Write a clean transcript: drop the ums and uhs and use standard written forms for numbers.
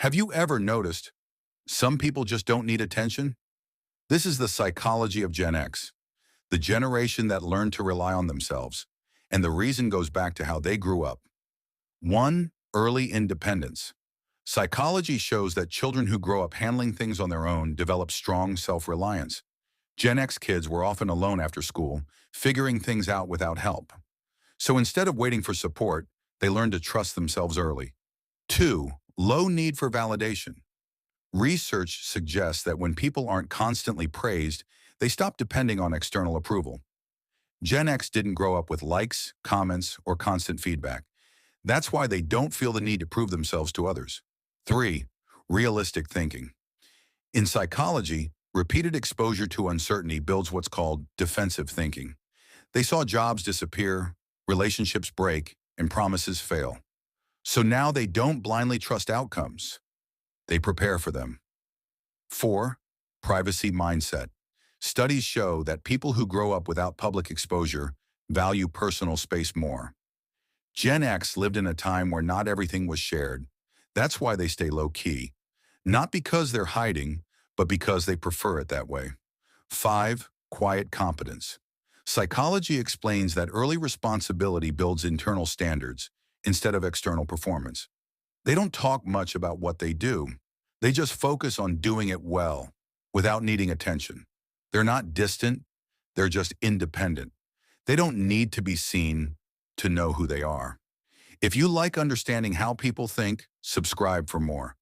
Have you ever noticed some people just don't need attention? This is the psychology of Gen X, the generation that learned to rely on themselves. And the reason goes back to how they grew up. 1. Early independence. Psychology shows that children who grow up handling things on their own develop strong self-reliance. Gen X kids were often alone after school, figuring things out without help. So instead of waiting for support, they learned to trust themselves early. 2. Low need for validation. Research suggests that when people aren't constantly praised, they stop depending on external approval. Gen X didn't grow up with likes, comments, or constant feedback. That's why they don't feel the need to prove themselves to others. 3. Realistic thinking. In psychology, repeated exposure to uncertainty builds what's called defensive thinking. They saw jobs disappear, relationships break, and promises fail. So now they don't blindly trust outcomes. They prepare for them. 4. Privacy mindset. Studies show that people who grow up without public exposure value personal space more. Gen X lived in a time where not everything was shared. That's why they stay low-key. Not because they're hiding, but because they prefer it that way. 5. Quiet competence. Psychology explains that early responsibility builds internal standards instead of external performance. They don't talk much about what they do. They just focus on doing it well, without needing attention. They're not distant, they're just independent. They don't need to be seen to know who they are. If you like understanding how people think, subscribe for more.